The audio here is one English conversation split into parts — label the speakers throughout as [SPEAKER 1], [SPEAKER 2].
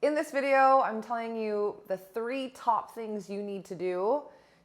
[SPEAKER 1] In this video, I'm telling you the 3 top things you need to do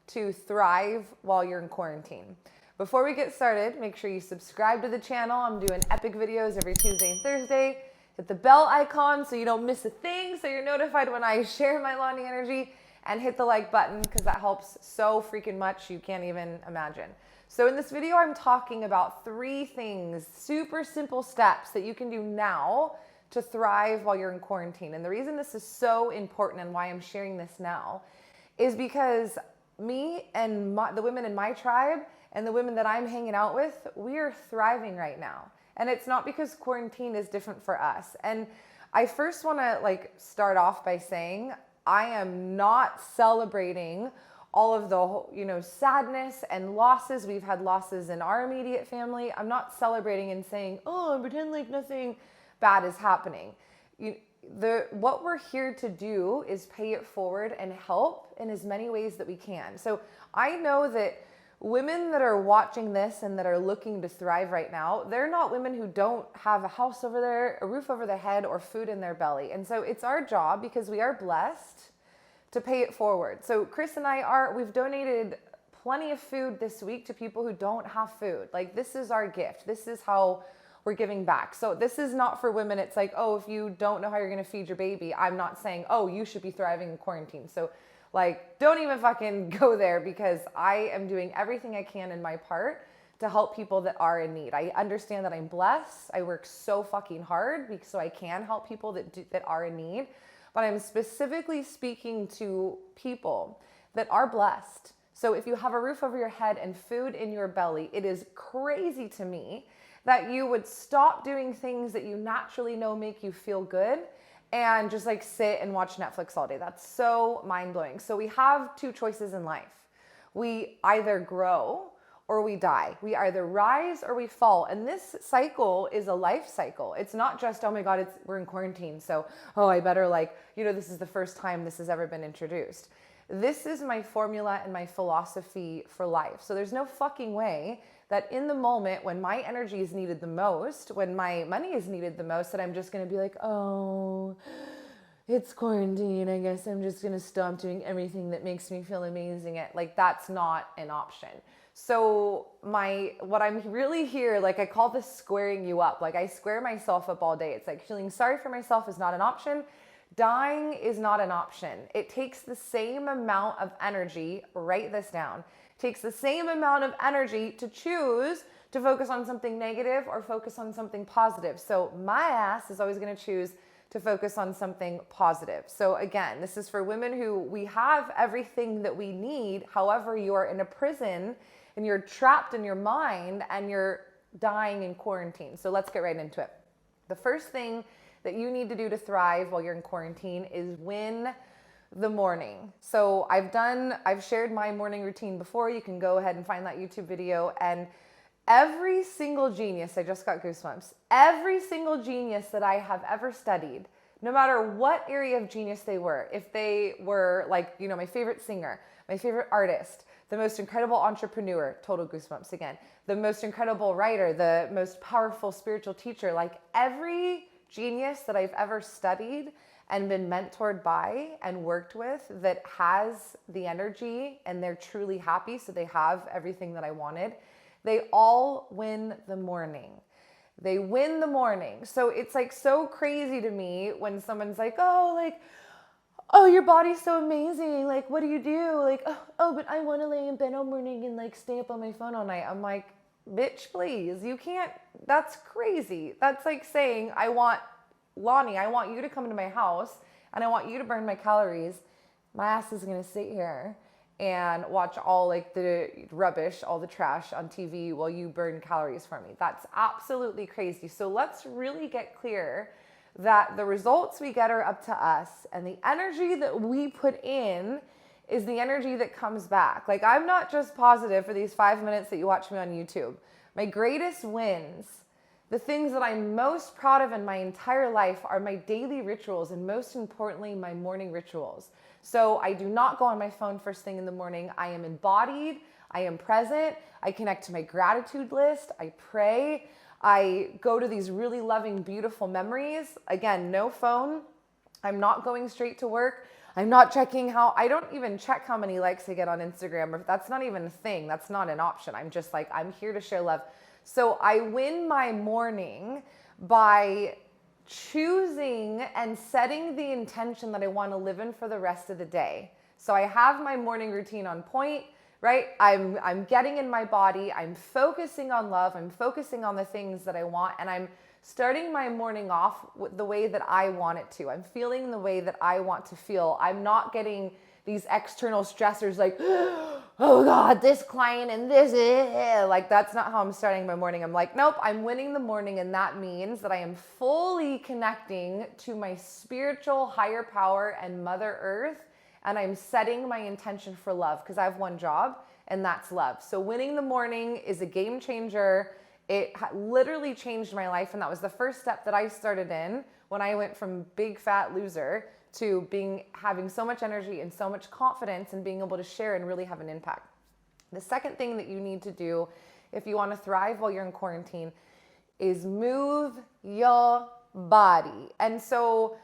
[SPEAKER 1] to thrive while you're in quarantine. Before we get started, make sure you subscribe to the channel. I'm doing epic videos every Tuesday and Thursday. Hit the bell icon so you don't miss a thing, so you're notified when I share my Lani energy, and hit the like button because that helps so freaking much you can't even imagine. So in this video, I'm talking about 3 things, super simple steps that you can do now to thrive while you're in quarantine. And the reason this is so important and why I'm sharing this now is because me and the women in my tribe and the women that I'm hanging out with, we are thriving right now. And it's not because quarantine is different for us. And I first want to start off by saying I am not celebrating all of the sadness and losses. We've had losses in our immediate family. I'm not celebrating and saying, oh, pretend like nothing bad is happening. What we're here to do is pay it forward and help in as many ways that we can. So I know that women that are watching this and that are looking to thrive right now, they're not women who don't have a house over there, a roof over their head, or food in their belly. And so it's our job, because we are blessed, to pay it forward. So Chris and we've donated plenty of food this week to people who don't have food. This is our gift. This is how we're giving back. So this is not for women. It's like, oh, if you don't know how you're going to feed your baby, I'm not saying, oh, you should be thriving in quarantine. So don't even fucking go there, because I am doing everything I can in my part to help people that are in need. I understand that I'm blessed. I work so fucking hard so I can help people that are in need. But I'm specifically speaking to people that are blessed. So if you have a roof over your head and food in your belly, it is crazy to me that you would stop doing things that you naturally know make you feel good and just sit and watch Netflix all day. That's so mind-blowing. So we have 2 choices in life. We either grow or we die. We either rise or we fall. And this cycle is a life cycle. It's not just, oh my God, we're in quarantine, so, oh, I better this is the first time this has ever been introduced. This is my formula and my philosophy for life. So there's no fucking way that in the moment when my energy is needed the most, when my money is needed the most, that I'm just going to be like, oh, it's quarantine, I guess I'm just going to stop doing everything that makes me feel amazing. That's not an option. So what I'm really here, I call this squaring you up. I square myself up all day. It's feeling sorry for myself is not an option. Dying is not an option. It takes the same amount of energy, write this down, takes the same amount of energy to choose to focus on something negative or focus on something positive. So my ass is always going to choose to focus on something positive. So again, this is for women who we have everything that we need. However, you're in a prison and you're trapped in your mind and you're dying in quarantine. So let's get right into it. The first thing that you need to do to thrive while you're in quarantine is win the morning. So I've shared my morning routine before. You can go ahead and find that YouTube video. And every single genius, I just got goosebumps, every single genius that I have ever studied, no matter what area of genius they were, if they were my favorite singer, my favorite artist, the most incredible entrepreneur, total goosebumps again, the most incredible writer, the most powerful spiritual teacher, every genius that I've ever studied and been mentored by and worked with that has the energy and they're truly happy, so they have everything that I wanted, they all win the morning. They win the morning. So it's so crazy to me when someone's oh, your body's so amazing. What do you do? Oh, but I want to lay in bed all morning and stay up on my phone all night. I'm like, bitch, please. You can't. That's crazy. That's saying, Lani, I want you to come into my house and I want you to burn my calories. My ass is going to sit here and watch all the rubbish, all the trash on TV while you burn calories for me. That's absolutely crazy. So let's really get clear that the results we get are up to us, and the energy that we put in is the energy that comes back. I'm not just positive for these 5 minutes that you watch me on YouTube. My greatest wins, the things that I'm most proud of in my entire life, are my daily rituals, and most importantly, my morning rituals. So I do not go on my phone first thing in the morning. I am embodied. I am present. I connect to my gratitude list. I pray. I go to these really loving, beautiful memories. Again, no phone. I'm not going straight to work. I'm not checking I don't even check how many likes I get on Instagram. Or that's not even a thing. That's not an option. I'm just like, I'm here to share love. So I win my morning by choosing and setting the intention that I want to live in for the rest of the day. So I have my morning routine on point, right? I'm getting in my body. I'm focusing on love. I'm focusing on the things that I want, and I'm starting my morning off with the way that I want it to. I'm feeling the way that I want to feel. I'm not getting these external stressors like, oh God, this client and this, like that's not how I'm starting my morning. I'm like, nope, I'm winning the morning, and that means that I am fully connecting to my spiritual higher power and Mother Earth, and I'm setting my intention for love because I have one job, and that's love. So winning the morning is a game changer. It literally changed my life, and that was the first step that I started in when I went from big fat loser to having so much energy and so much confidence and being able to share and really have an impact. The second thing that you need to do if you want to thrive while you're in quarantine is move your body. And so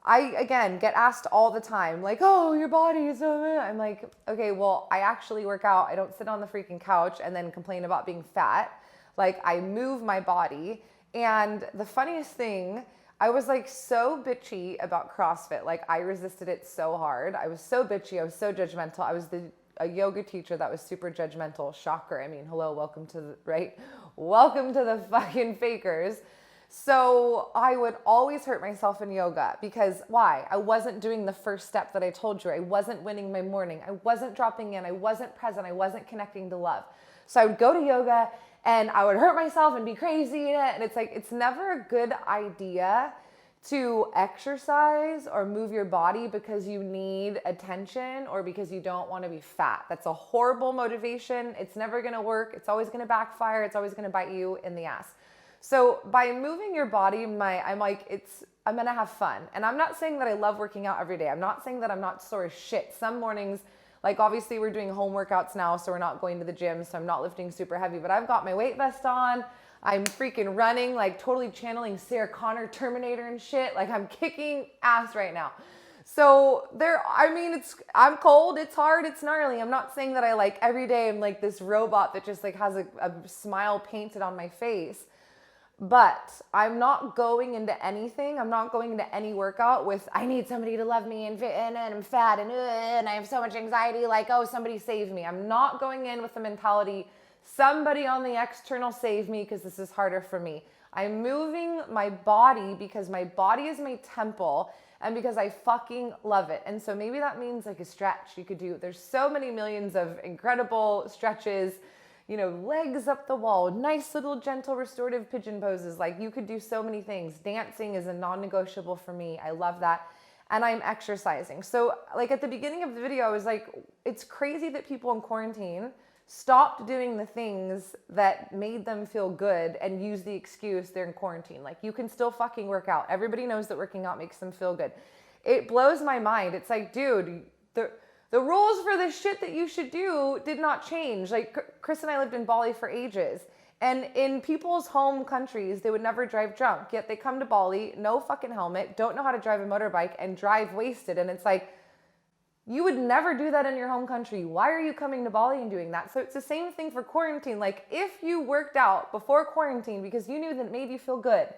[SPEAKER 1] I, again, get asked all the time, like, oh, your body is so bad. I'm like, okay, well, I actually work out. I don't sit on the freaking couch and then complain about being fat. Like, I move my body. And the funniest thing, I was like so bitchy about CrossFit. Like, I resisted it so hard. I was so bitchy. I was so judgmental. I was a yoga teacher that was super judgmental. Shocker. I mean, hello, welcome to the fucking fakers. So I would always hurt myself in yoga because why? I wasn't doing the first step that I told you. I wasn't winning my morning. I wasn't dropping in. I wasn't present. I wasn't connecting to love. So I would go to yoga and I would hurt myself and be crazy in it. And it's like, it's never a good idea to exercise or move your body because you need attention or because you don't want to be fat. That's a horrible motivation. It's never going to work. It's always going to backfire. It's always going to bite you in the ass. So by moving your body, I'm going to have fun. And I'm not saying that I love working out every day. I'm not saying that I'm not sore as shit. Some mornings, like obviously we're doing home workouts now, so we're not going to the gym, so I'm not lifting super heavy, but I've got my weight vest on. I'm freaking running, like totally channeling Sarah Connor Terminator and shit. Like I'm kicking ass right now. So I'm cold, it's hard, it's gnarly. I'm not saying that I like every day I'm like this robot that just like has a smile painted on my face. But I'm not going into anything. I'm not going into any workout with, I need somebody to love me and I'm fat and I have so much anxiety. Like, oh, somebody save me. I'm not going in with the mentality, somebody on the external save me because this is harder for me. I'm moving my body because my body is my temple and because I fucking love it. And so maybe that means like a stretch you could do. There's so many millions of incredible stretches, legs up the wall, nice little gentle restorative pigeon poses. Like you could do so many things. Dancing is a non-negotiable for me. I love that. And I'm exercising. So like at the beginning of the video, I was like, it's crazy that people in quarantine stopped doing the things that made them feel good and use the excuse they're in quarantine. Like you can still fucking work out. Everybody knows that working out makes them feel good. It blows my mind. It's like, dude, the rules for the shit that you should do did not change. Like Chris and I lived in Bali for ages. And in people's home countries, they would never drive drunk. Yet they come to Bali, no fucking helmet, don't know how to drive a motorbike, and drive wasted. And it's like, you would never do that in your home country. Why are you coming to Bali and doing that? So it's the same thing for quarantine. Like if you worked out before quarantine because you knew that it made you feel good,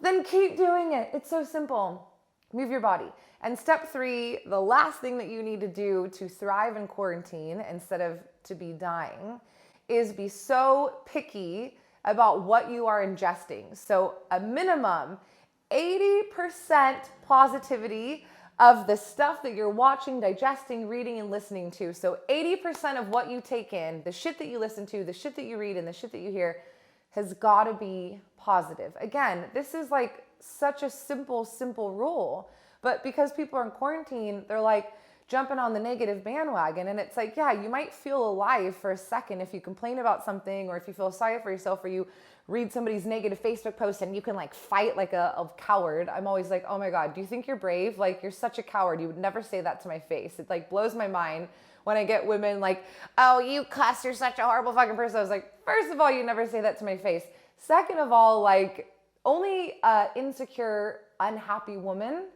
[SPEAKER 1] then keep doing it. It's so simple. Move your body. And step 3, the last thing that you need to do to thrive in quarantine instead of to be dying is be so picky about what you are ingesting. So a minimum 80% positivity of the stuff that you're watching, digesting, reading, and listening to. So 80% of what you take in, the shit that you listen to, the shit that you read, and the shit that you hear has got to be positive. Again, this is like such a simple rule. But because people are in quarantine, they're like jumping on the negative bandwagon. And it's like, yeah, you might feel alive for a second if you complain about something or if you feel sorry for yourself or you read somebody's negative Facebook post and you can like fight like a coward. I'm always like, oh my God, do you think you're brave? Like you're such a coward. You would never say that to my face. It like blows my mind when I get women like, oh, you cuss, you're such a horrible fucking person. I was like, first of all, you never say that to my face. Second of all, like only insecure unhappy woman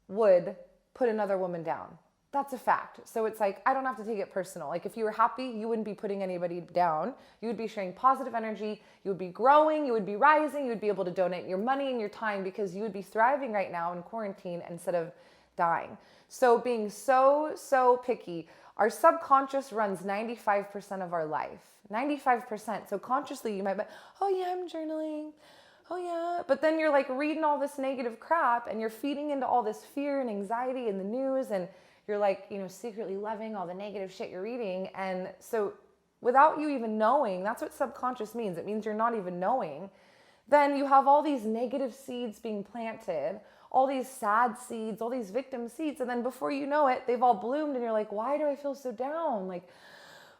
[SPEAKER 1] would put another woman down. That's a fact. So it's like, I don't have to take it personal. Like if you were happy, you wouldn't be putting anybody down. You would be sharing positive energy. You would be growing. You would be rising. You would be able to donate your money and your time because you would be thriving right now in quarantine instead of dying. So being so picky, our subconscious runs 95% of our life. 95%. So consciously you might be, oh yeah, I'm journaling. Oh yeah. But then you're like reading all this negative crap and you're feeding into all this fear and anxiety in the news, and you're like, you know, secretly loving all the negative shit you're reading. And so without you even knowing, that's what subconscious means. It means you're not even knowing. Then you have all these negative seeds being planted, all these sad seeds, all these victim seeds. And then before you know it, they've all bloomed and you're like, why do I feel so down? Like,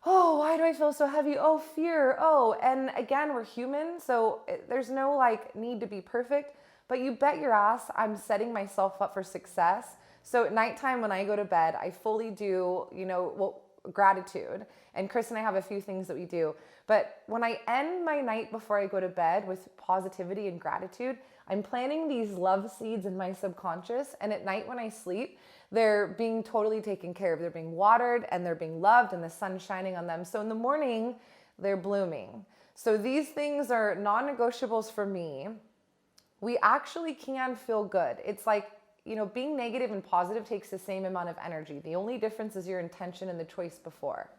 [SPEAKER 1] oh, why do I feel so heavy? Oh, fear. Oh, and again, we're human. So there's no like need to be perfect, but you bet your ass I'm setting myself up for success. So at nighttime when I go to bed, I fully do, you know, well, gratitude. And Chris and I have a few things that we do. But when I end my night before I go to bed with positivity and gratitude, I'm planting these love seeds in my subconscious. And at night when I sleep, they're being totally taken care of. They're being watered and they're being loved and the sun's shining on them. So in the morning, they're blooming. So these things are non-negotiables for me. We actually can feel good. It's like, you know, being negative and positive takes the same amount of energy. The only difference is your intention and the choice before.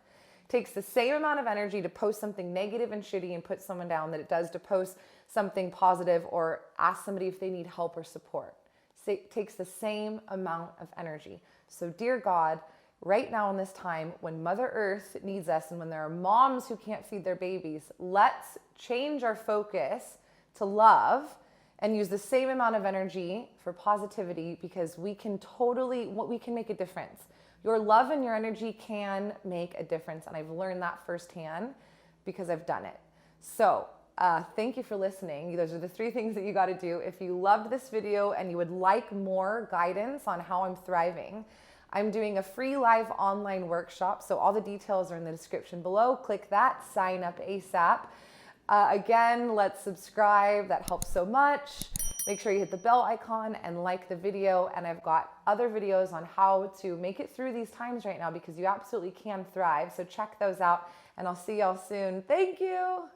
[SPEAKER 1] It takes the same amount of energy to post something negative and shitty and put someone down that it does to post something positive or ask somebody if they need help or support. It takes the same amount of energy. So dear God, right now in this time when Mother Earth needs us and when there are moms who can't feed their babies, let's change our focus to love and use the same amount of energy for positivity, because we can make a difference. Your love and your energy can make a difference. And I've learned that firsthand because I've done it. So thank you for listening. Those are the 3 things that you got to do. If you loved this video and you would like more guidance on how I'm thriving, I'm doing a free live online workshop. So all the details are in the description below. Click that, sign up ASAP. Again, let's subscribe. That helps so much. Make sure you hit the bell icon and like the video. And I've got other videos on how to make it through these times right now, because you absolutely can thrive. So check those out and I'll see y'all soon. Thank you.